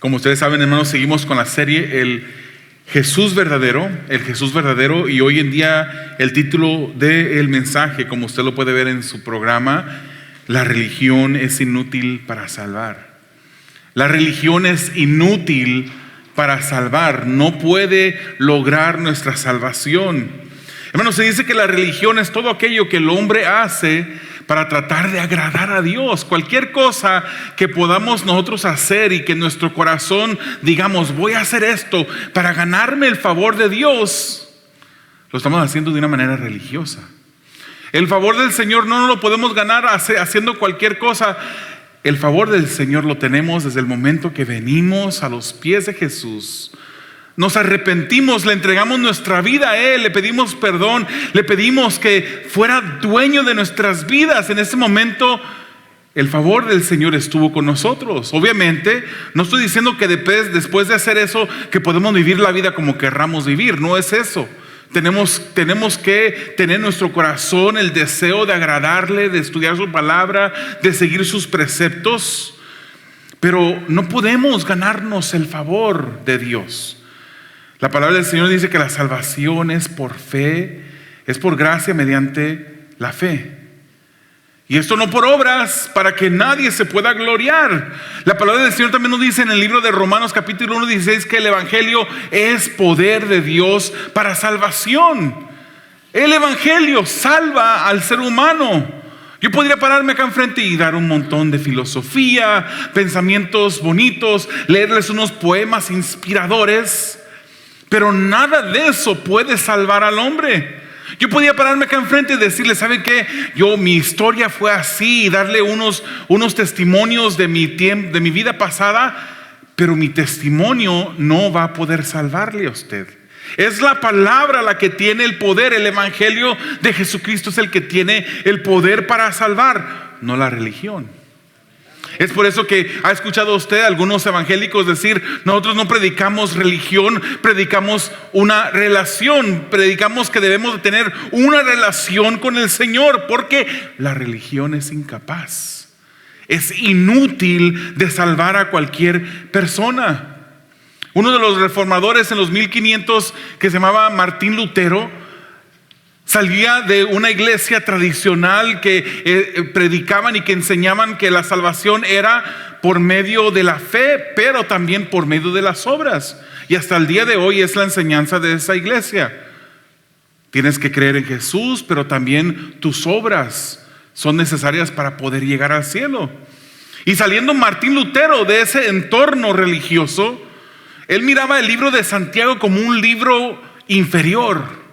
Como ustedes saben, hermanos, seguimos con la serie el Jesús verdadero, y hoy en día el título del mensaje, como usted lo puede ver en su programa, la religión es inútil para salvar. La religión es inútil para salvar, no puede lograr nuestra salvación. Hermanos, se dice que la religión es todo aquello que el hombre hace para tratar de agradar a Dios. Cualquier cosa que podamos nosotros hacer y que en nuestro corazón digamos, voy a hacer esto para ganarme el favor de Dios, lo estamos haciendo de una manera religiosa. El favor del Señor no lo podemos ganar haciendo cualquier cosa. El favor del Señor lo tenemos desde el momento que venimos a los pies de Jesús. Nos arrepentimos, le entregamos nuestra vida a Él, le pedimos perdón, le pedimos que fuera dueño de nuestras vidas. En ese momento el favor del Señor estuvo con nosotros. Obviamente no estoy diciendo que después de hacer eso que podemos vivir la vida como querramos vivir, no es eso. Tenemos que tener en nuestro corazón el deseo de agradarle, de estudiar su palabra, de seguir sus preceptos, pero no podemos ganarnos el favor de Dios. La palabra del Señor dice que la salvación es por fe, es por gracia mediante la fe. Y esto no por obras, para que nadie se pueda gloriar. La palabra del Señor también nos dice en el libro de Romanos capítulo 1:16 que el evangelio es poder de Dios para salvación. El evangelio salva al ser humano. Yo podría pararme acá enfrente y dar un montón de filosofía, pensamientos bonitos, leerles unos poemas inspiradores, pero nada de eso puede salvar al hombre. Yo podía pararme acá enfrente y decirle, ¿saben qué? Mi historia fue así, y darle unos testimonios de mi vida pasada, pero mi testimonio no va a poder salvarle a usted. Es la palabra la que tiene el poder. El evangelio de Jesucristo es el que tiene el poder para salvar, no la religión. Es por eso que ha escuchado usted a algunos evangélicos decir, nosotros no predicamos religión, predicamos una relación, predicamos que debemos de tener una relación con el Señor, porque la religión es incapaz, es inútil de salvar a cualquier persona. Uno de los reformadores en los 1500 que se llamaba Martín Lutero, salía de una iglesia tradicional que predicaban y que enseñaban que la salvación era por medio de la fe, pero también por medio de las obras. Y hasta el día de hoy es la enseñanza de esa iglesia. Tienes que creer en Jesús, pero también tus obras son necesarias para poder llegar al cielo. Y saliendo Martín Lutero de ese entorno religioso, él miraba el libro de Santiago como un libro inferior.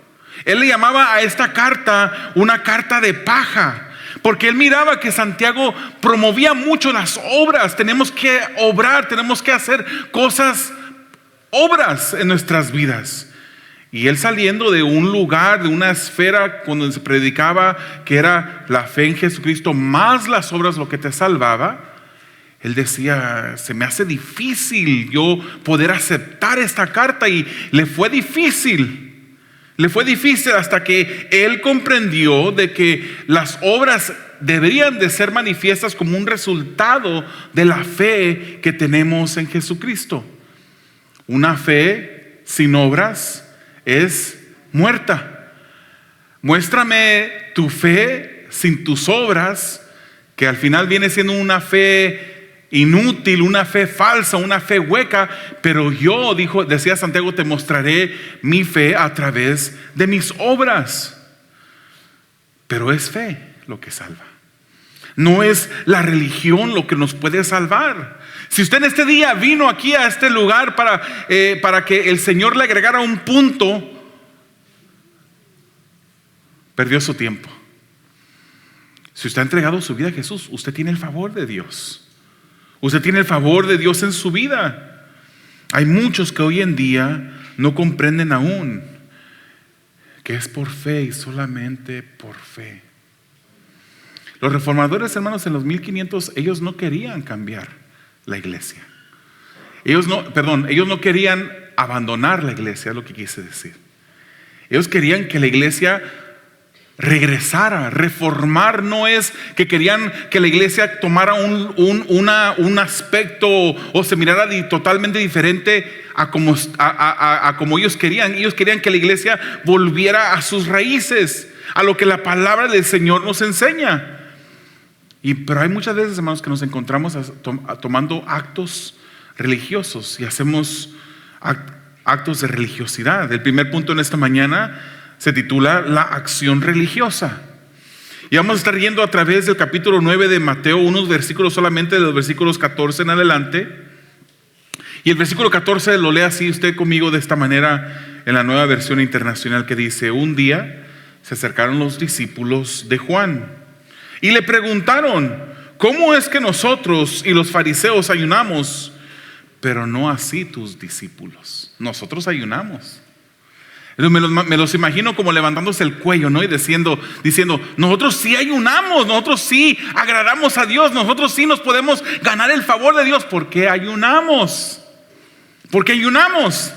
Él le llamaba a esta carta una carta de paja, porque él miraba que Santiago promovía mucho las obras. Tenemos que obrar, tenemos que hacer obras en nuestras vidas. Y él, saliendo de un lugar, de una esfera cuando se predicaba que era la fe en Jesucristo más las obras lo que te salvaba, él decía, se me hace difícil yo poder aceptar esta carta. Y le fue difícil hasta que él comprendió de que las obras deberían de ser manifiestas como un resultado de la fe que tenemos en Jesucristo. Una fe sin obras es muerta. Muéstrame tu fe sin tus obras, que al final viene siendo una fe inútil, una fe falsa, una fe hueca. Pero yo, decía Santiago, te mostraré mi fe a través de mis obras. Pero es fe lo que salva, no es la religión lo que nos puede salvar. Si usted en este día vino aquí a este lugar para que el Señor le agregara un punto, perdió su tiempo. Si usted ha entregado su vida a Jesús, usted tiene el favor de Dios. Usted tiene el favor de Dios en su vida. Hay muchos que hoy en día no comprenden aún que es por fe y solamente por fe. Los reformadores, hermanos, en los 1500, ellos no querían cambiar la iglesia. Ellos no querían abandonar la iglesia, es lo que quise decir. Ellos querían que la iglesia regresara. Reformar no es que querían que la iglesia tomara un aspecto o se mirara totalmente diferente a como ellos querían. Ellos querían que la iglesia volviera a sus raíces, a lo que la palabra del Señor nos enseña. Pero hay muchas veces, hermanos, que nos encontramos tomando actos religiosos y hacemos actos de religiosidad. El primer punto en esta mañana se titula La acción religiosa. Y vamos a estar yendo a través del capítulo 9 de Mateo, unos versículos solamente, de los versículos 14 en adelante. Y el versículo 14 lo lee así usted conmigo de esta manera en la Nueva Versión Internacional, que dice: un día se acercaron los discípulos de Juan y le preguntaron: ¿cómo es que nosotros y los fariseos ayunamos, pero no así tus discípulos? Nosotros ayunamos. Me los imagino como levantándose el cuello, ¿no? Y diciendo, nosotros sí ayunamos, nosotros sí agradamos a Dios, nosotros sí nos podemos ganar el favor de Dios. ¿Por qué ayunamos? ¿Por qué ayunamos?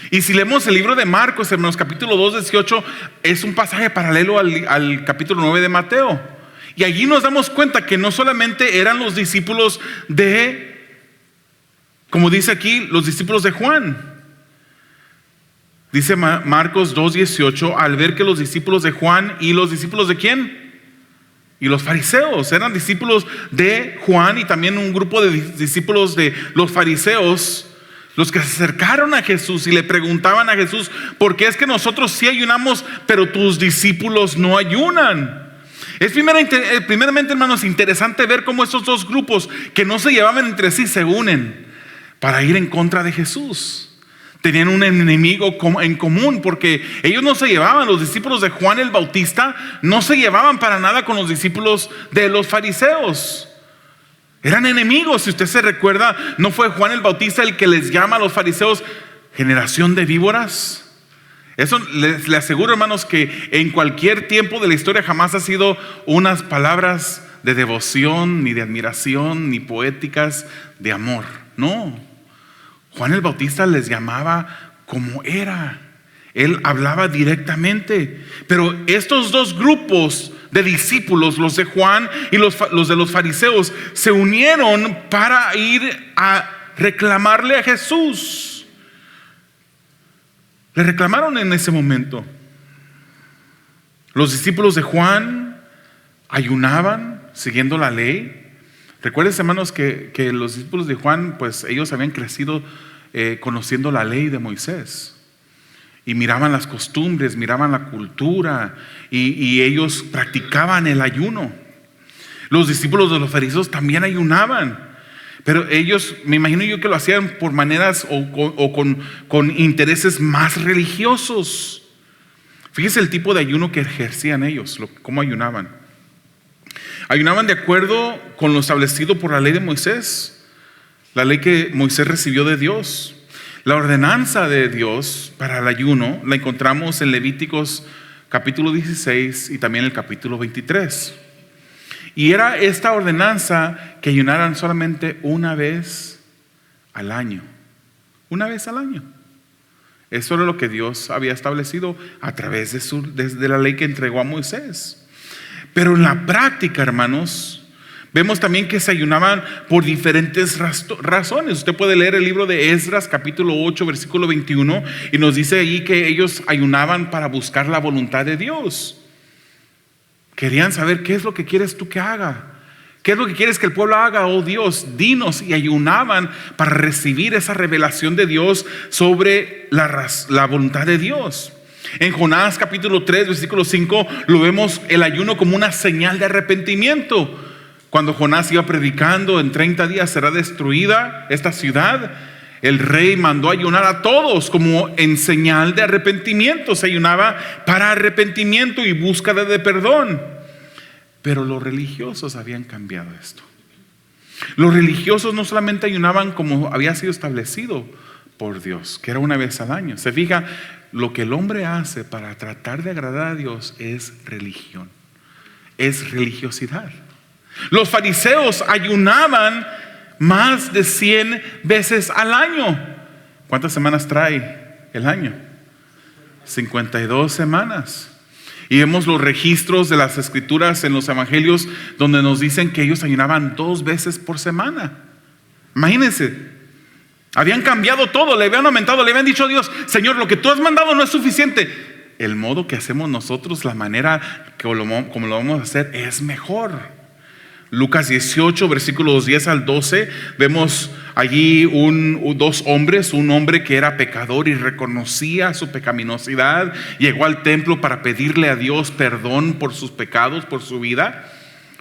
Y si leemos el libro de Marcos, hermanos, capítulo 2, 18, es un pasaje paralelo al capítulo 9 de Mateo. Y allí nos damos cuenta que no solamente eran los discípulos como dice aquí, los discípulos de Juan. Dice Marcos 2:18, al ver que los discípulos de Juan y los discípulos de ¿quién? Y los fariseos eran discípulos de Juan, y también un grupo de discípulos de los fariseos, los que se acercaron a Jesús y le preguntaban a Jesús: ¿por qué es que nosotros sí ayunamos, pero tus discípulos no ayunan? Es primeramente, hermanos, interesante ver cómo estos dos grupos que no se llevaban entre sí se unen para ir en contra de Jesús. Tenían un enemigo en común, porque ellos no se llevaban. Los discípulos de Juan el Bautista no se llevaban para nada con los discípulos de los fariseos. Eran enemigos. Si usted se recuerda, ¿no fue Juan el Bautista el que les llama a los fariseos generación de víboras? Eso le aseguro, hermanos, que en cualquier tiempo de la historia jamás ha sido unas palabras de devoción, ni de admiración, ni poéticas de amor. No. Juan el Bautista les llamaba como era. Él hablaba directamente. Pero estos dos grupos de discípulos, los de Juan y los de los fariseos, se unieron para ir a reclamarle a Jesús. Le reclamaron en ese momento. Los discípulos de Juan ayunaban siguiendo la ley. Recuerden, hermanos, que los discípulos de Juan, pues ellos habían crecido conociendo la ley de Moisés, y miraban las costumbres, miraban la cultura, y ellos practicaban el ayuno. Los discípulos de los fariseos también ayunaban, pero ellos, me imagino yo, que lo hacían por maneras o con intereses más religiosos. Fíjese el tipo de ayuno que ejercían ellos, cómo ayunaban. Ayunaban de acuerdo con lo establecido por la ley de Moisés, la ley que Moisés recibió de Dios. La ordenanza de Dios para el ayuno la encontramos en Levíticos capítulo 16 y también el capítulo 23. Y era esta ordenanza que ayunaran solamente una vez al año. Una vez al año. Eso era lo que Dios había establecido a través de la ley que entregó a Moisés. Pero en la práctica, hermanos, vemos también que se ayunaban por diferentes razones. Usted puede leer el libro de Esdras, capítulo 8, versículo 21, y nos dice allí que ellos ayunaban para buscar la voluntad de Dios. Querían saber: ¿qué es lo que quieres tú que haga? ¿Qué es lo que quieres que el pueblo haga? Oh Dios, dinos. Y ayunaban para recibir esa revelación de Dios sobre la voluntad de Dios. En Jonás capítulo 3 versículo 5 lo vemos el ayuno como una señal de arrepentimiento. Cuando Jonás iba predicando: en 30 días será destruida esta ciudad, el rey mandó ayunar a todos como en señal de arrepentimiento. Se ayunaba para arrepentimiento y búsqueda de perdón. Pero los religiosos habían cambiado esto. Los religiosos no solamente ayunaban como había sido establecido por Dios, que era una vez al año. Se fija, lo que el hombre hace para tratar de agradar a Dios es religión, es religiosidad. Los fariseos ayunaban más de 100 veces al año. ¿Cuántas semanas trae el año? 52 semanas. Y vemos los registros de las escrituras en los evangelios donde nos dicen que ellos ayunaban 2 veces por semana. Imagínense, habían cambiado todo, le habían aumentado, le habían dicho a Dios: Señor, lo que tú has mandado no es suficiente. El modo que hacemos nosotros, la manera como lo vamos a hacer es mejor. Lucas 18, versículos 10 al 12, vemos allí 2 hombres. Un hombre que era pecador y reconocía su pecaminosidad, llegó al templo para pedirle a Dios perdón por sus pecados, por su vida.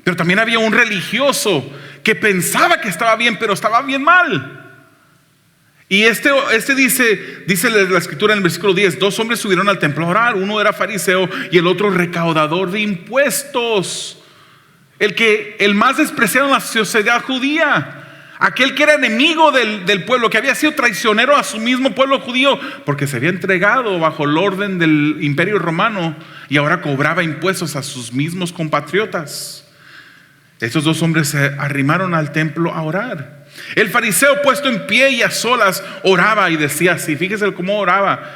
Pero también había un religioso que pensaba que estaba bien, pero estaba bien mal. Y este dice la escritura en el versículo 10: 2 hombres subieron al templo a orar. Uno era fariseo y el otro recaudador de impuestos. El más despreciado en la sociedad judía, aquel que era enemigo del pueblo, que había sido traicionero a su mismo pueblo judío, porque se había entregado bajo el orden del imperio romano y ahora cobraba impuestos a sus mismos compatriotas. Estos 2 hombres se arrimaron al templo a orar. El fariseo, puesto en pie y a solas, oraba y decía así. Fíjese cómo oraba.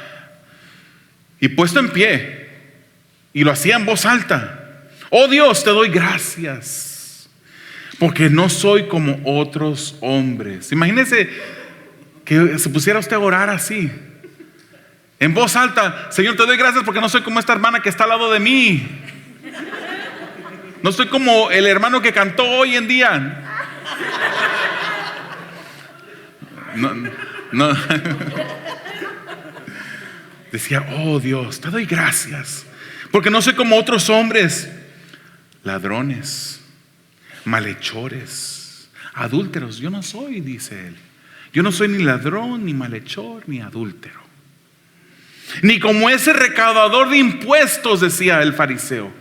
Y puesto en pie, y lo hacía en voz alta: oh Dios, te doy gracias, porque no soy como otros hombres. Imagínese que se pusiera usted a orar así, en voz alta: Señor, te doy gracias porque no soy como esta hermana que está al lado de mí. No soy como el hermano que cantó hoy en día. No. Decía: oh Dios, te doy gracias porque no soy como otros hombres, ladrones, malhechores, adúlteros. Yo no soy, dice él. Yo no soy ni ladrón, ni malhechor, ni adúltero, ni como ese recaudador de impuestos, decía el fariseo.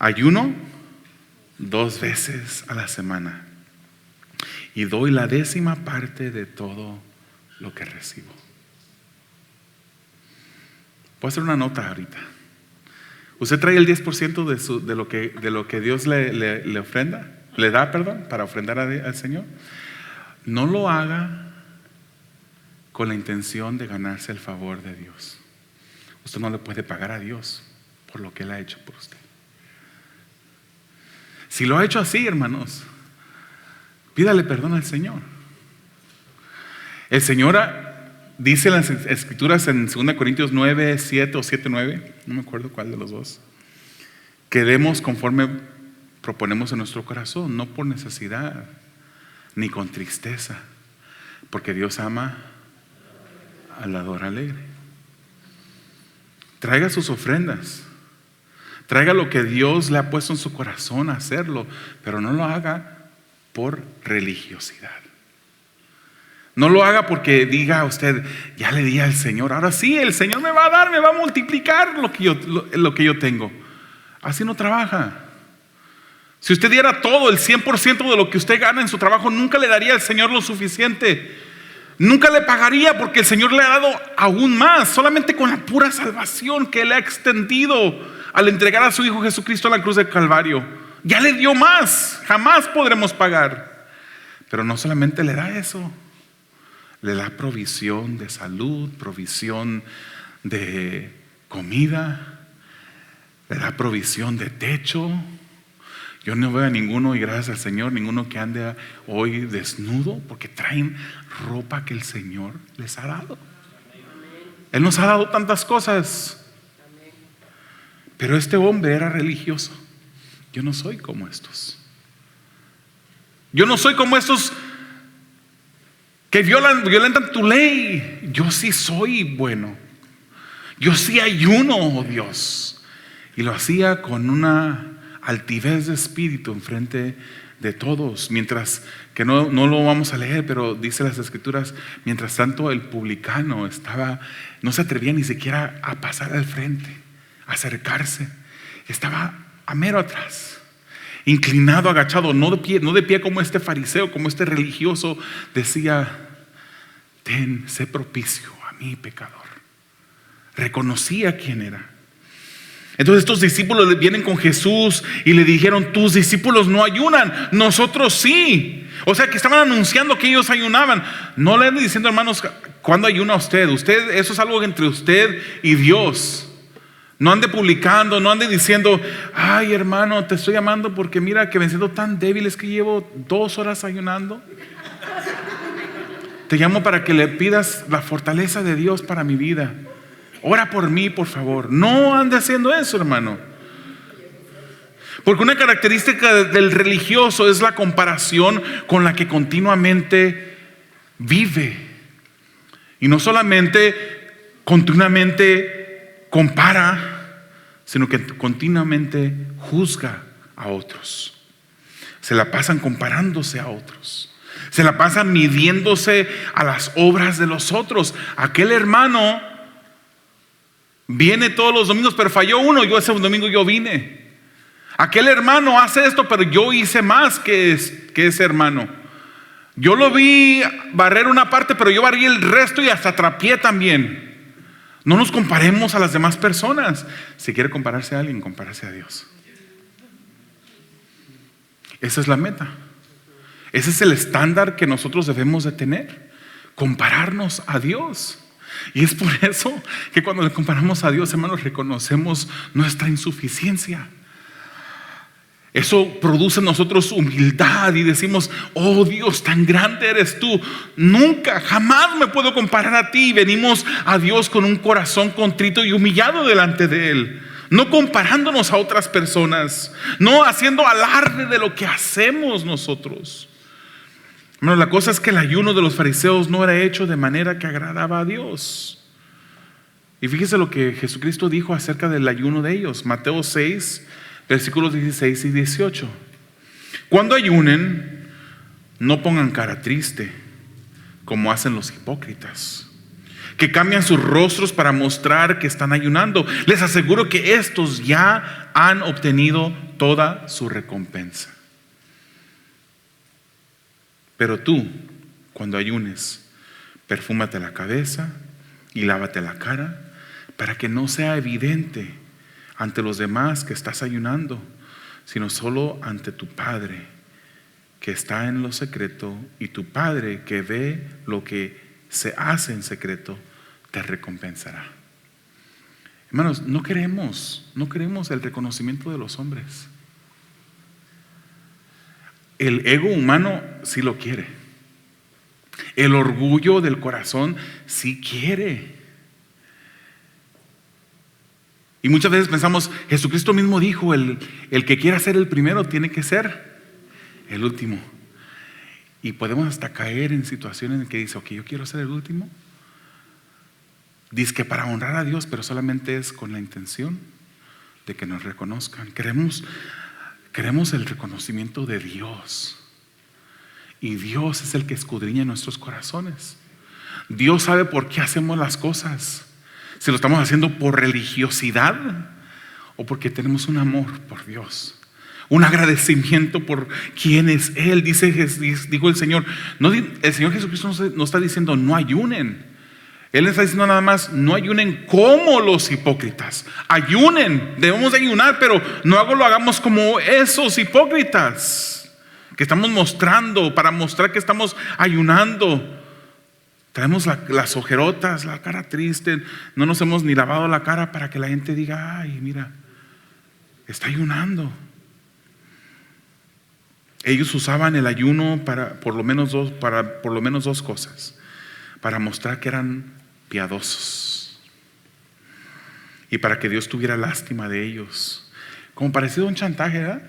Ayuno 2 veces a la semana y doy la 10ª parte de todo lo que recibo. Puedo hacer una nota ahorita. ¿Usted trae el 10% de lo que Dios le ofrenda? ¿Le da, perdón, para ofrendar al Señor? No lo haga con la intención de ganarse el favor de Dios. Usted no le puede pagar a Dios por lo que Él ha hecho por usted. Si lo ha hecho así, hermanos, pídale perdón al Señor. El Señor dice en las escrituras en 2 Corintios 9, 7 o 7, 9, no me acuerdo cuál de los dos, que demos conforme proponemos en nuestro corazón, no por necesidad ni con tristeza, porque Dios ama al dador alegre. Traiga sus ofrendas, traiga lo que Dios le ha puesto en su corazón a hacerlo, pero no lo haga por religiosidad. No lo haga porque diga usted: ya le di al Señor, ahora sí, el Señor me va a dar, me va a multiplicar lo que yo tengo. Así no trabaja. Si usted diera todo, el 100% de lo que usted gana en su trabajo, nunca le daría al Señor lo suficiente. Nunca le pagaría, porque el Señor le ha dado aún más, solamente con la pura salvación que Él ha extendido al entregar a su Hijo Jesucristo a la cruz del Calvario. Ya le dio más, jamás podremos pagar. Pero no solamente le da eso, le da provisión de salud, provisión de comida, le da provisión de techo. Yo no veo a ninguno, y gracias al Señor, ninguno que ande hoy desnudo, porque traen ropa que el Señor les ha dado. Él nos ha dado tantas cosas. Pero este hombre era religioso. Yo no soy como estos. Yo no soy como estos que violentan tu ley. Yo sí soy bueno. Yo sí ayuno, oh Dios. Y lo hacía con una altivez de espíritu enfrente de todos. Mientras que no lo vamos a leer, pero dice las escrituras: mientras tanto el publicano no se atrevía ni siquiera a pasar al frente, a acercarse. Estaba a mero atrás, inclinado, agachado, no de pie como este fariseo, como este religioso. Decía: sé propicio a mi pecador. Reconocía quién era. Entonces estos discípulos vienen con Jesús y le dijeron: tus discípulos no ayunan, nosotros sí. O sea que estaban anunciando que ellos ayunaban. No le anden diciendo: hermanos, ¿cuándo ayuna usted? Eso es algo entre usted y Dios. No ande publicando, no ande diciendo, ay hermano, te estoy llamando porque mira que me siento tan débil, es que llevo 2 horas ayunando. Te llamo para que le pidas la fortaleza de Dios para mi vida. Ora por mí, por favor. No ande haciendo eso, hermano. Porque una característica del religioso es la comparación con la que continuamente vive. Y no solamente continuamente compara, sino que continuamente juzga a otros. Se la pasan comparándose a otros. Se la pasan midiéndose a las obras de los otros. Aquel hermano viene todos los domingos, pero falló uno. Yo ese domingo yo vine. Aquel hermano hace esto, pero yo hice más que ese hermano. Yo lo vi barrer una parte, pero yo barrí el resto y hasta trapié también. No nos comparemos a las demás personas. Si quiere compararse a alguien, compárese a Dios. Esa es la meta. Ese es el estándar que nosotros debemos de tener. Compararnos a Dios. Y es por eso que cuando le comparamos a Dios, hermanos, reconocemos nuestra insuficiencia. Eso produce en nosotros humildad y decimos, oh Dios, tan grande eres tú. Nunca, jamás me puedo comparar a ti. Y venimos a Dios con un corazón contrito y humillado delante de Él. No comparándonos a otras personas. No haciendo alarde de lo que hacemos nosotros. Bueno, la cosa es que el ayuno de los fariseos no era hecho de manera que agradaba a Dios. Y fíjese lo que Jesucristo dijo acerca del ayuno de ellos. Mateo 6, versículos 16 y 18. Cuando ayunen, no pongan cara triste, como hacen los hipócritas, que cambian sus rostros para mostrar que están ayunando. Les aseguro que estos ya han obtenido toda su recompensa. Pero tú, cuando ayunes, perfúmate la cabeza y lávate la cara, para que no sea evidente ante los demás que estás ayunando, sino solo ante tu Padre que está en lo secreto, y tu Padre que ve lo que se hace en secreto te recompensará. Hermanos, no queremos el reconocimiento de los hombres. El ego humano sí lo quiere. El orgullo del corazón sí quiere. Y muchas veces pensamos, Jesucristo mismo dijo, el que quiera ser el primero tiene que ser el último. Y podemos hasta caer en situaciones en que dice, ok, yo quiero ser el último. Dice que para honrar a Dios, pero solamente es con la intención de que nos reconozcan. Queremos el reconocimiento de Dios. Y Dios es el que escudriña nuestros corazones. Dios sabe por qué hacemos las cosas. Si lo estamos haciendo por religiosidad o porque tenemos un amor por Dios, un agradecimiento por quién es Él. Dijo el Señor. El Señor Jesucristo no está diciendo no ayunen. Él está diciendo nada más, no ayunen como los hipócritas. Ayunen, debemos de ayunar, pero no lo hagamos como esos hipócritas que estamos mostrando, para mostrar que estamos ayunando. Traemos las ojerotas, la cara triste, no nos hemos ni lavado la cara para que la gente diga, ay, mira, está ayunando. Ellos usaban el ayuno para por lo menos dos cosas: para mostrar que eran piadosos y para que Dios tuviera lástima de ellos. Como parecido a un chantaje, ¿verdad?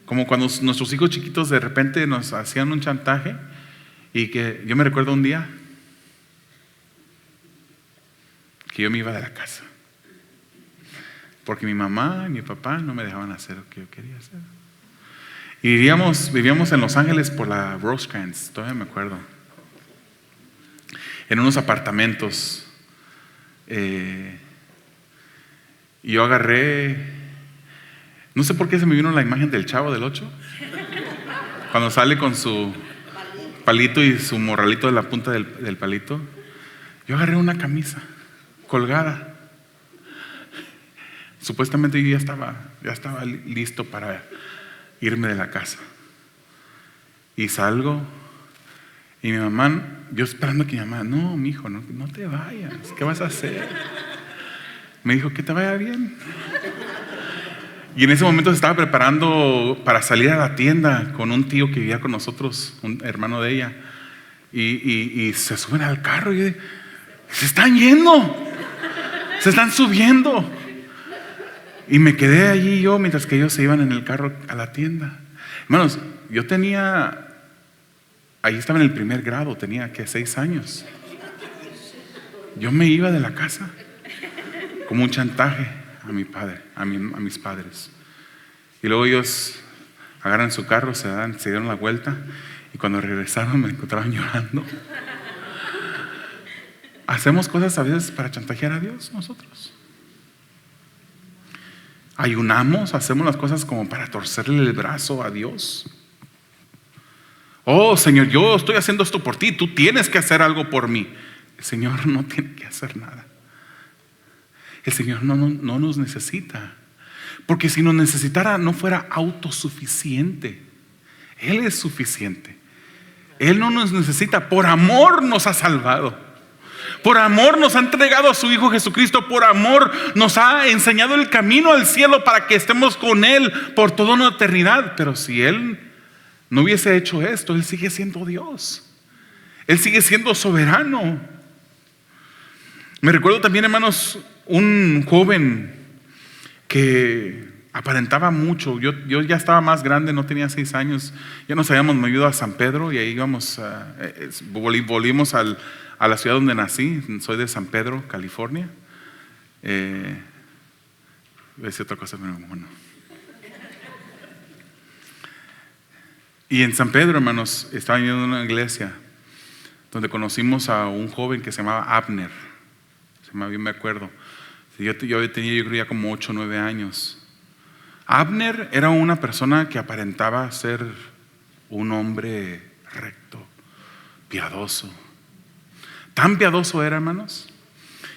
Como cuando nuestros hijos chiquitos de repente nos hacían un chantaje. Y que yo me recuerdo un día que yo me iba de la casa porque mi mamá y mi papá no me dejaban hacer lo que yo quería hacer. Y vivíamos en Los Ángeles por la Rosecrans, todavía me acuerdo, en unos apartamentos. Y yo agarré, no sé por qué se me vino la imagen del Chavo del 8 cuando sale con su palito y su morralito de la punta del palito. Yo agarré una camisa colgada. Supuestamente yo ya estaba listo para irme de la casa. Y salgo y mi mamá, yo esperando que mi mamá, no, mijo, no te vayas, ¿qué vas a hacer? Me dijo, que te vaya bien. Y en ese momento se estaba preparando para salir a la tienda con un tío que vivía con nosotros, un hermano de ella. Y se suben al carro y se están yendo, se están subiendo. Y me quedé allí yo mientras que ellos se iban en el carro a la tienda. Hermanos, yo ahí estaba en el primer grado, tenía 6 años. Yo me iba de la casa como un chantaje a mi padre, a mis padres. Y luego ellos agarran su carro, se dieron la vuelta, y cuando regresaron me encontraban llorando. Hacemos cosas a veces para chantajear a Dios nosotros. Ayunamos, hacemos las cosas como para torcerle el brazo a Dios. Oh Señor, yo estoy haciendo esto por ti, tú tienes que hacer algo por mí. El Señor no tiene que hacer nada. El Señor no nos necesita, porque si nos necesitara no fuera autosuficiente. Él es suficiente. Él no nos necesita, por amor nos ha salvado, por amor nos ha entregado a su Hijo Jesucristo, por amor nos ha enseñado el camino al cielo para que estemos con Él por toda una eternidad. Pero si Él no hubiese hecho esto, Él sigue siendo Dios, Él sigue siendo soberano. Me recuerdo también, hermanos, un joven que aparentaba mucho. Yo ya estaba más grande, no tenía 6 años. Ya nos habíamos movido a San Pedro y ahí volvimos a la ciudad donde nací. Soy de San Pedro, California. Voy a decir otra cosa, pero bueno. Y en San Pedro, hermanos, estaba yendo a una iglesia donde conocimos a un joven que se llamaba Abner. Bien me acuerdo. Yo tenía, yo creo, ya como 8 o 9 años. Abner era una persona que aparentaba ser un hombre recto, piadoso. Tan piadoso era, hermanos,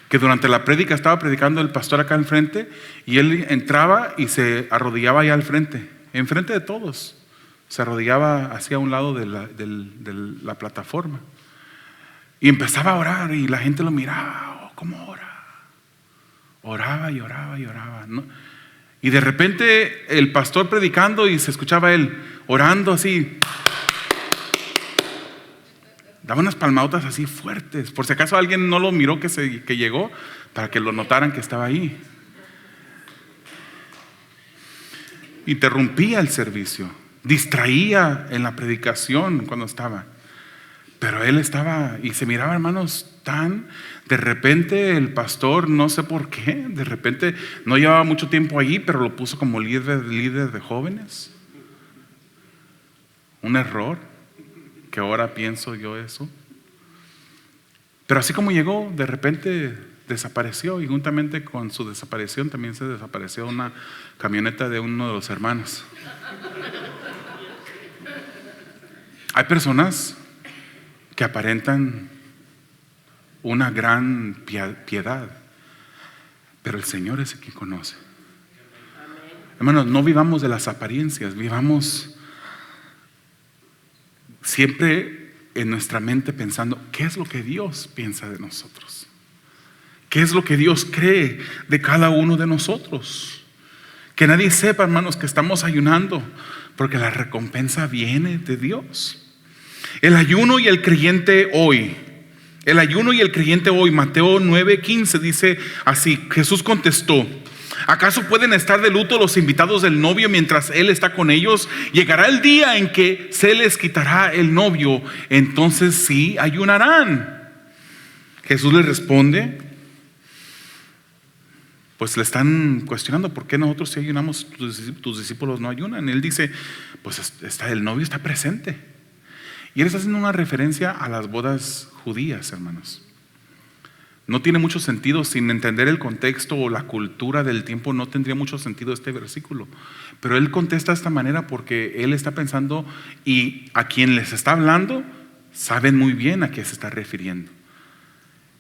que durante la prédica estaba predicando el pastor acá al frente y él entraba y se arrodillaba allá al frente, enfrente de todos. Se arrodillaba hacia un lado de la plataforma y empezaba a orar y la gente lo miraba. ¿Cómo ora? Oraba y oraba y oraba, ¿no? Y de repente el pastor predicando y se escuchaba él orando así. Daba unas palmadotas así fuertes, por si acaso alguien no lo miró que llegó, para que lo notaran que estaba ahí. Interrumpía el servicio, distraía en la predicación cuando estaba. Pero él estaba y se miraba, hermanos, de repente el pastor, no sé por qué, de repente no llevaba mucho tiempo allí, pero lo puso como líder de jóvenes. Un error, que ahora pienso yo eso. Pero así como llegó, de repente desapareció, y juntamente con su desaparición también se desapareció una camioneta de uno de los hermanos. Hay personas que aparentan una gran piedad, pero el Señor es el que conoce. Hermanos, no vivamos de las apariencias, vivamos siempre en nuestra mente pensando qué es lo que Dios piensa de nosotros, qué es lo que Dios cree de cada uno de nosotros. Que nadie sepa, hermanos, que estamos ayunando, porque la recompensa viene de Dios. El ayuno y el creyente hoy. El ayuno y el creyente hoy. Mateo 9:15 dice así: Jesús contestó: ¿acaso pueden estar de luto los invitados del novio mientras él está con ellos? Llegará el día en que se les quitará el novio, entonces sí ayunarán. Jesús les responde, pues le están cuestionando: ¿por qué nosotros sí ayunamos, tus discípulos no ayunan? Él dice, pues el novio está presente. Y él está haciendo una referencia a las bodas judías, hermanos. No tiene mucho sentido, sin entender el contexto o la cultura del tiempo, no tendría mucho sentido este versículo. Pero él contesta de esta manera porque él está pensando, y a quien les está hablando saben muy bien a qué se está refiriendo.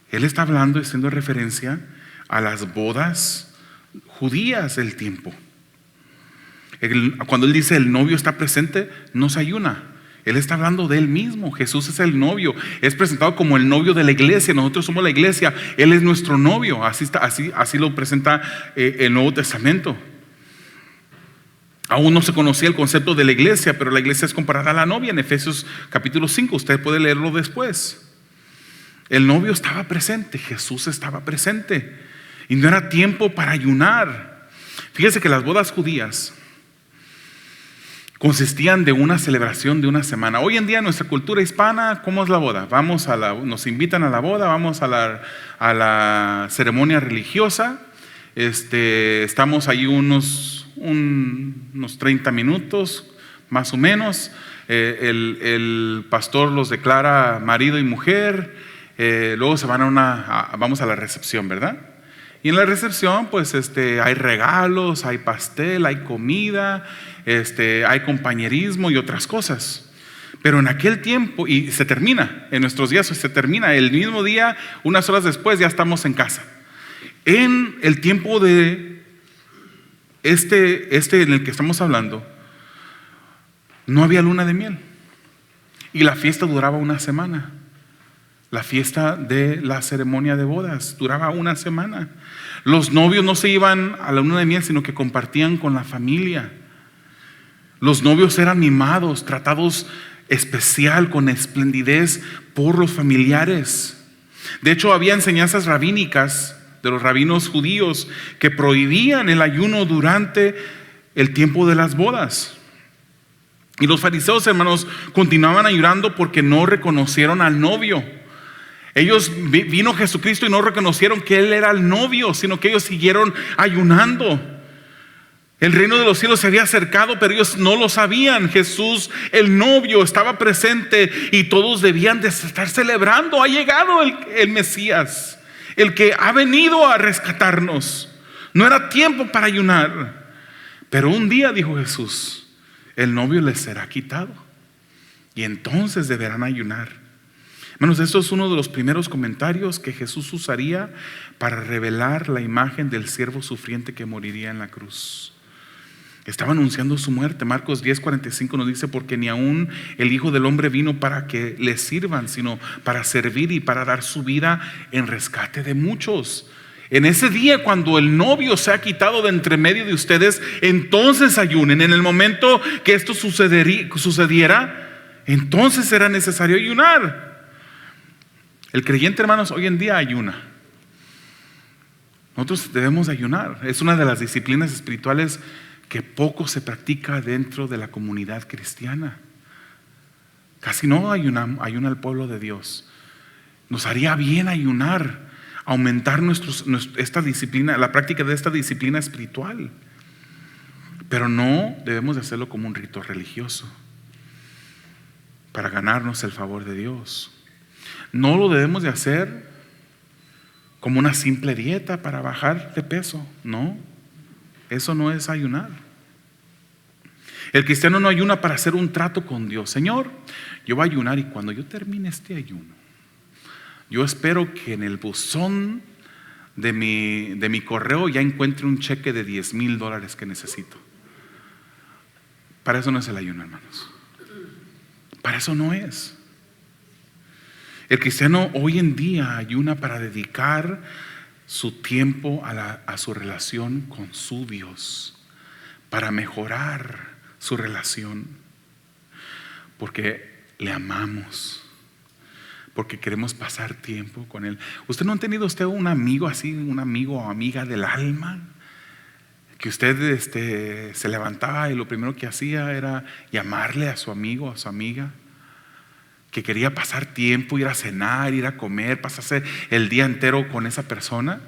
Él está hablando y haciendo referencia a las bodas judías del tiempo. Cuando él dice el novio está presente, no se ayuna. Él está hablando de Él mismo. Jesús es el novio, es presentado como el novio de la iglesia. Nosotros somos la iglesia, Él es nuestro novio. Así lo presenta el Nuevo Testamento. Aún no se conocía el concepto de la iglesia, pero la iglesia es comparada a la novia en Efesios capítulo 5. Usted puede leerlo después. El novio estaba presente, Jesús estaba presente, y no era tiempo para ayunar. Fíjese que las bodas judías consistían de una celebración de una semana. Hoy en día en nuestra cultura hispana, ¿cómo es la boda? Nos invitan a la boda, vamos a la ceremonia religiosa. Estamos ahí unos 30 minutos, más o menos. El pastor los declara marido y mujer. Luego se van vamos a la recepción, ¿verdad? Y en la recepción, pues hay regalos, hay pastel, hay comida, hay compañerismo y otras cosas. Pero en aquel tiempo, y se termina, en nuestros días se termina, el mismo día, unas horas después ya estamos en casa. En el tiempo de en el que estamos hablando, no había luna de miel. Y la fiesta duraba una semana. La fiesta de la ceremonia de bodas duraba una semana. Los novios no se iban a la luna de miel, sino que compartían con la familia. Los novios eran mimados, tratados especial, con esplendidez por los familiares. De hecho, había enseñanzas rabínicas de los rabinos judíos que prohibían el ayuno durante el tiempo de las bodas. Y los fariseos, hermanos, continuaban ayunando porque no reconocieron al novio. Vino Jesucristo y no reconocieron que Él era el novio, sino que ellos siguieron ayunando. El reino de los cielos se había acercado, pero ellos no lo sabían. Jesús, el novio, estaba presente y todos debían de estar celebrando. Ha llegado el Mesías, el que ha venido a rescatarnos. No era tiempo para ayunar. Pero un día, dijo Jesús, el novio les será quitado y entonces deberán ayunar. Hermanos, esto es uno de los primeros comentarios que Jesús usaría para revelar la imagen del siervo sufriente que moriría en la cruz. Estaba anunciando su muerte. Marcos 10:45 nos dice: porque ni aún el Hijo del Hombre vino para que le sirvan, sino para servir y para dar su vida en rescate de muchos. En ese día, cuando el novio se ha quitado de entre medio de ustedes, entonces ayunen. En el momento que esto sucediera, entonces será necesario ayunar. El creyente, hermanos, hoy en día ayuna. Nosotros debemos ayunar. Es una de las disciplinas espirituales que poco se practica dentro de la comunidad cristiana. Casi no ayuna el pueblo de Dios. Nos haría bien ayunar, aumentar esta disciplina, la práctica de esta disciplina espiritual. Pero no debemos de hacerlo como un rito religioso para ganarnos el favor de Dios. No lo debemos de hacer como una simple dieta para bajar de peso. No, eso no es ayunar. El cristiano no ayuna para hacer un trato con Dios. Señor, yo voy a ayunar y cuando yo termine este ayuno, yo espero que en el buzón de mi correo ya encuentre un cheque de $10,000 que necesito. Para eso no es el ayuno, hermanos. Para eso no es. El cristiano hoy en día ayuna para dedicar su tiempo a su relación con su Dios, para mejorar su relación, porque le amamos, porque queremos pasar tiempo con Él. ¿Usted no ha tenido un amigo así, un amigo o amiga del alma? Que usted se levantaba y lo primero que hacía era llamarle a su amigo, a su amiga, que quería pasar tiempo, ir a cenar, ir a comer, pasarse el día entero con esa persona.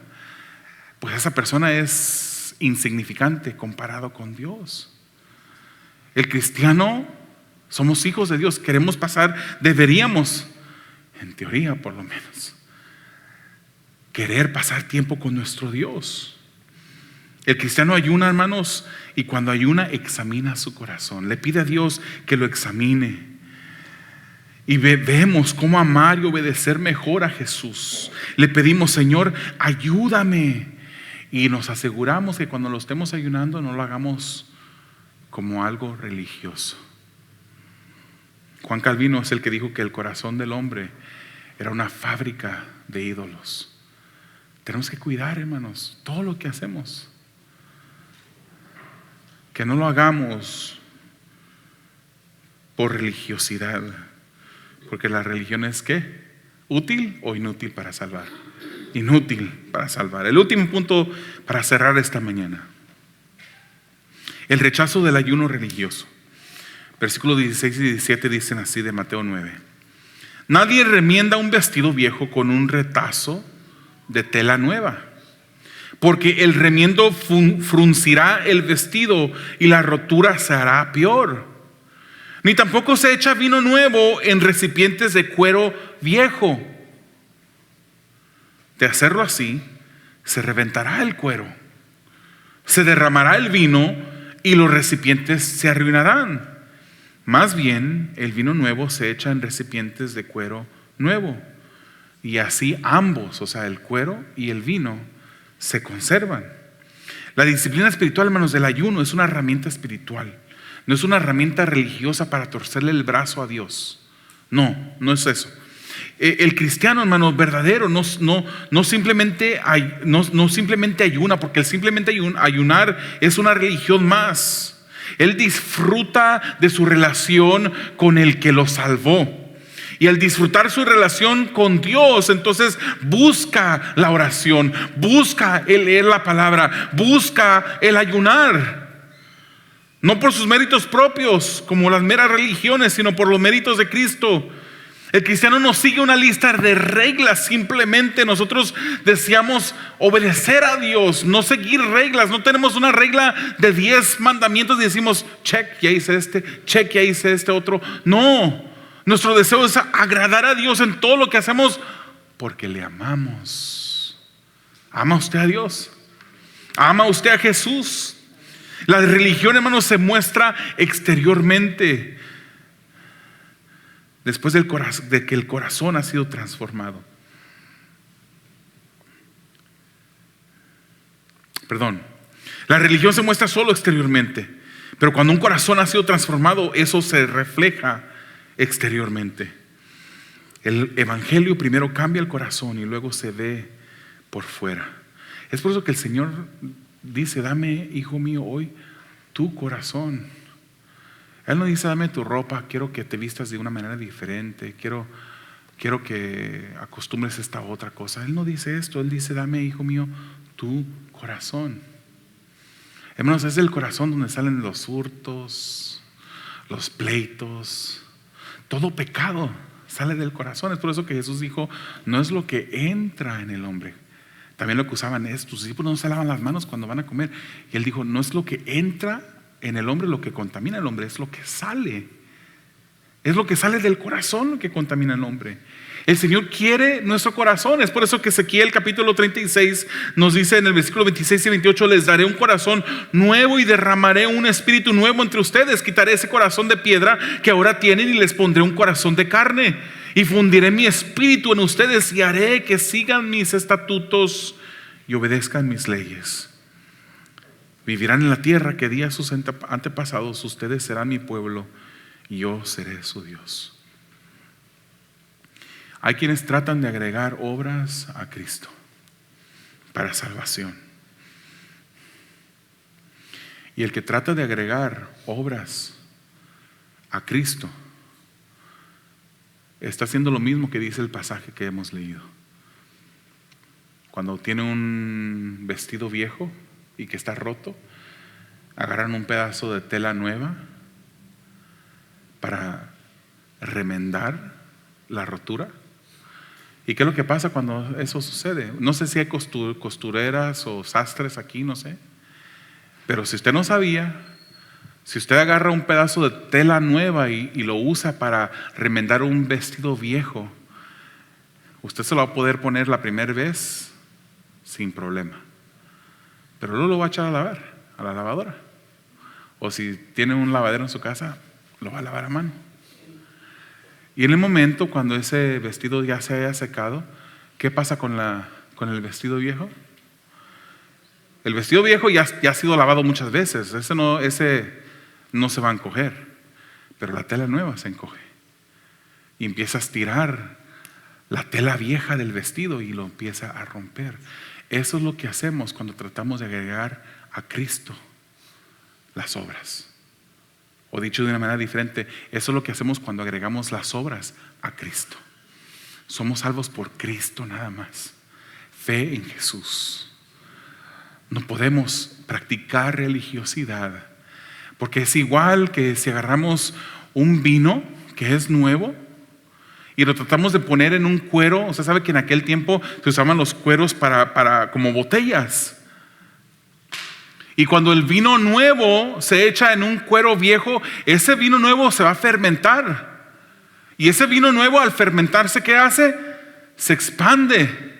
Pues esa persona es insignificante comparado con Dios. El cristiano, somos hijos de Dios, deberíamos, en teoría por lo menos, querer pasar tiempo con nuestro Dios. El cristiano ayuna, hermanos, y cuando ayuna examina su corazón, le pide a Dios que lo examine. Y vemos cómo amar y obedecer mejor a Jesús. Le pedimos: Señor, ayúdame. Y nos aseguramos que cuando lo estemos ayunando no lo hagamos como algo religioso. Juan Calvino es el que dijo que el corazón del hombre era una fábrica de ídolos. Tenemos que cuidar, hermanos, todo lo que hacemos. Que no lo hagamos por religiosidad. Porque la religión es ¿qué? ¿Útil o inútil para salvar? Inútil para salvar. El último punto para cerrar esta mañana. El rechazo del ayuno religioso. Versículos 16 y 17 dicen así de Mateo 9. Nadie remienda un vestido viejo con un retazo de tela nueva, porque el remiendo fruncirá el vestido y la rotura se hará peor. Ni tampoco se echa vino nuevo en recipientes de cuero viejo. De hacerlo así, se reventará el cuero, se derramará el vino y los recipientes se arruinarán. Más bien, el vino nuevo se echa en recipientes de cuero nuevo, y así ambos, o sea, el cuero y el vino, se conservan. La disciplina espiritual, hermanos, del ayuno es una herramienta espiritual. No es una herramienta religiosa para torcerle el brazo a Dios. No es eso. El cristiano, hermano, verdadero, no simplemente ayuna, porque el simplemente ayunar es una religión más. Él disfruta de su relación con el que lo salvó. Y al disfrutar su relación con Dios, entonces busca la oración, busca el leer la palabra, busca el ayunar. No por sus méritos propios, como las meras religiones, sino por los méritos de Cristo. El cristiano no sigue una lista de reglas, simplemente nosotros deseamos obedecer a Dios, no seguir reglas. No tenemos una regla de 10 mandamientos y decimos, check, ya hice check, ya hice este otro. No, nuestro deseo es agradar a Dios en todo lo que hacemos porque le amamos. ¿Ama usted a Dios? ¿Ama usted a Jesús? La religión, hermanos, se muestra exteriormente después de que el corazón ha sido transformado. La religión se muestra solo exteriormente, pero cuando un corazón ha sido transformado, eso se refleja exteriormente. El evangelio primero cambia el corazón y luego se ve por fuera. Es por eso que el Señor dice, dame, hijo mío, hoy tu corazón. Él no dice, dame tu ropa, quiero que te vistas de una manera diferente, quiero que acostumbres esta otra cosa. Él no dice esto, Él dice, dame, hijo mío, tu corazón. Hermanos, es del corazón donde salen los hurtos, los pleitos, todo pecado sale del corazón. Es por eso que Jesús dijo, no es lo que entra en el hombre. También lo que usaban es, tus discípulos no se lavan las manos cuando van a comer. Y Él dijo, no es lo que entra en el hombre lo que contamina al hombre, es lo que sale. Es lo que sale del corazón lo que contamina al hombre. El Señor quiere nuestro corazón. Es por eso que Ezequiel capítulo 36 nos dice en el versículo 26 y 28, les daré un corazón nuevo y derramaré un espíritu nuevo entre ustedes. Quitaré ese corazón de piedra que ahora tienen y les pondré un corazón de carne. Y fundiré mi espíritu en ustedes y haré que sigan mis estatutos y obedezcan mis leyes. Vivirán en la tierra que di a sus antepasados, ustedes serán mi pueblo y yo seré su Dios. Hay quienes tratan de agregar obras a Cristo para salvación. Y el que trata de agregar obras a Cristo está haciendo lo mismo que dice el pasaje que hemos leído. Cuando tiene un vestido viejo y que está roto, agarran un pedazo de tela nueva para remendar la rotura. ¿Y qué es lo que pasa cuando eso sucede? No sé si hay costureras o sastres aquí, no sé. Pero si usted no sabía, si usted agarra un pedazo de tela nueva y lo usa para remendar un vestido viejo, usted se lo va a poder poner la primera vez sin problema. Pero luego lo va a echar a lavar, a la lavadora. O si tiene un lavadero en su casa, lo va a lavar a mano. Y en el momento cuando ese vestido ya se haya secado, ¿qué pasa con el vestido viejo? El vestido viejo ya ha sido lavado muchas veces. Ese no se va a encoger. Pero la tela nueva se encoge. y empieza a estirar la tela vieja del vestido y lo empieza a romper. Eso es lo que hacemos cuando tratamos de agregar a Cristo las obras. O dicho de una manera diferente, eso es lo que hacemos cuando agregamos las obras a Cristo. Somos salvos por Cristo nada más. Fe en Jesús. No podemos practicar religiosidad, porque es igual que si agarramos un vino que es nuevo y lo tratamos de poner en un cuero. Usted sabe que en aquel tiempo se usaban los cueros para como botellas. Y cuando el vino nuevo se echa en un cuero viejo, ese vino nuevo se va a fermentar. Y ese vino nuevo, al fermentarse, ¿qué hace? Se expande.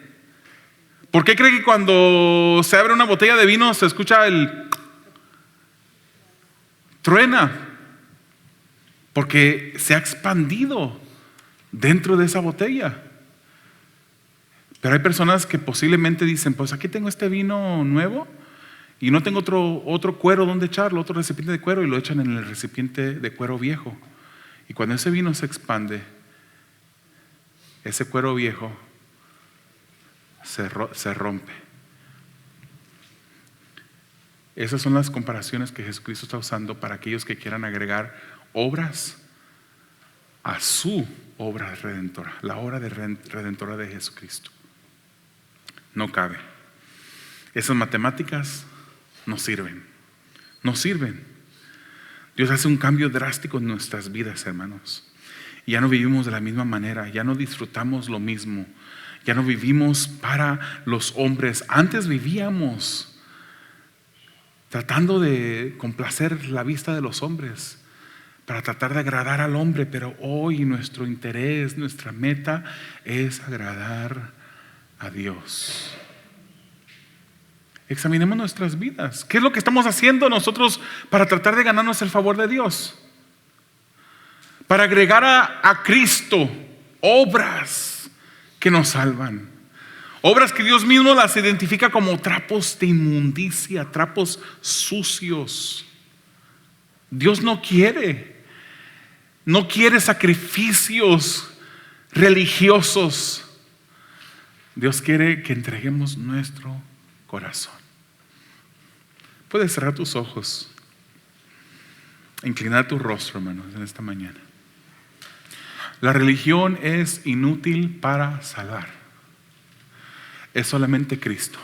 ¿Por qué cree que cuando se abre una botella de vino se escucha el truena? Porque se ha expandido dentro de esa botella. Pero hay personas que posiblemente dicen: pues aquí tengo este vino nuevo y no tengo otro cuero donde echarlo, otro recipiente de cuero, y lo echan en el recipiente de cuero viejo. Y cuando ese vino se expande, ese cuero viejo se rompe. Esas son las comparaciones que Jesucristo está usando para aquellos que quieran agregar obras a su obra redentora, la obra redentora de Jesucristo. No cabe. Esas matemáticas no sirven. No sirven. Dios hace un cambio drástico en nuestras vidas, hermanos. Y ya no vivimos de la misma manera, ya no disfrutamos lo mismo, ya no vivimos para los hombres. Antes vivíamos tratando de complacer la vista de los hombres, para tratar de agradar al hombre, pero hoy nuestro interés, nuestra meta es agradar a Dios. Examinemos nuestras vidas. ¿Qué es lo que estamos haciendo nosotros para tratar de ganarnos el favor de Dios? Para agregar a Cristo obras que nos salvan. Obras que Dios mismo las identifica como trapos de inmundicia, trapos sucios. Dios no quiere sacrificios religiosos. Dios quiere que entreguemos nuestro corazón. Puedes cerrar tus ojos, inclinar tu rostro, hermanos, en esta mañana. La religión es inútil para salvar. Es solamente Cristo.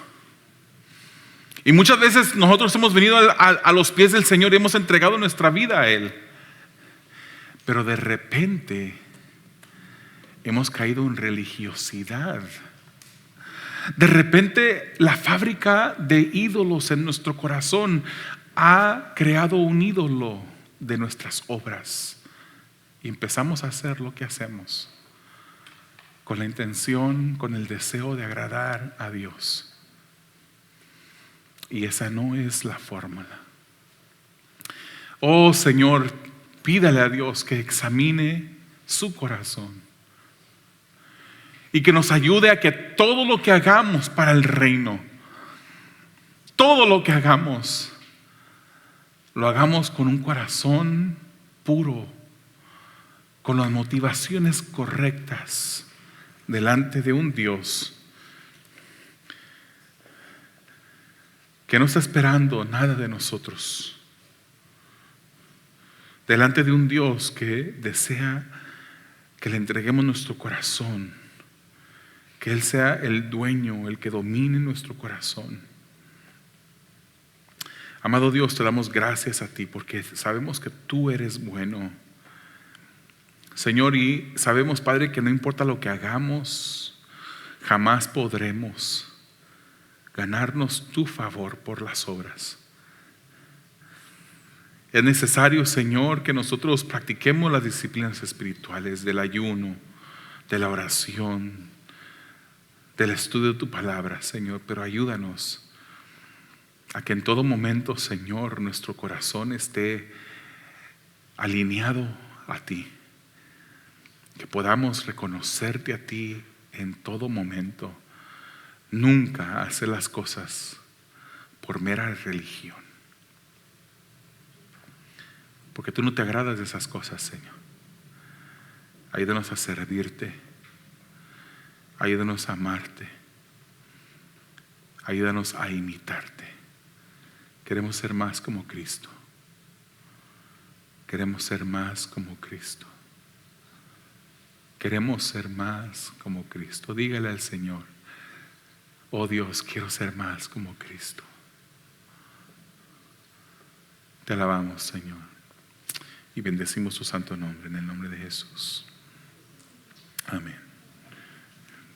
Y muchas veces nosotros hemos venido a los pies del Señor y hemos entregado nuestra vida a Él. Pero de repente hemos caído en religiosidad. De repente la fábrica de ídolos en nuestro corazón ha creado un ídolo de nuestras obras. Y empezamos a hacer lo que hacemos con la intención, con el deseo de agradar a Dios. Y esa no es la fórmula. Oh Señor, pídale a Dios que examine su corazón y que nos ayude a que todo lo que hagamos para el reino, todo lo que hagamos, lo hagamos con un corazón puro, con las motivaciones correctas delante de un Dios que no está esperando nada de nosotros, delante de un Dios que desea que le entreguemos nuestro corazón, que Él sea el dueño, el que domine nuestro corazón. Amado Dios, te damos gracias a ti porque sabemos que tú eres bueno, Señor, y sabemos, Padre, que no importa lo que hagamos, jamás podremos ganarnos tu favor por las obras. Es necesario, Señor, que nosotros practiquemos las disciplinas espirituales del ayuno, de la oración, del estudio de tu palabra, Señor, pero ayúdanos a que en todo momento, Señor, nuestro corazón esté alineado a ti, que podamos reconocerte a ti en todo momento, nunca hacer las cosas por mera religión, porque tú no te agradas de esas cosas, Señor. Ayúdanos a servirte. Ayúdanos a amarte. Ayúdanos a imitarte. Queremos ser más como Cristo. Queremos ser más como Cristo. Queremos ser más como Cristo. Dígale al Señor: oh Dios, quiero ser más como Cristo. Te alabamos, Señor, y bendecimos tu santo nombre, en el nombre de Jesús. Amén.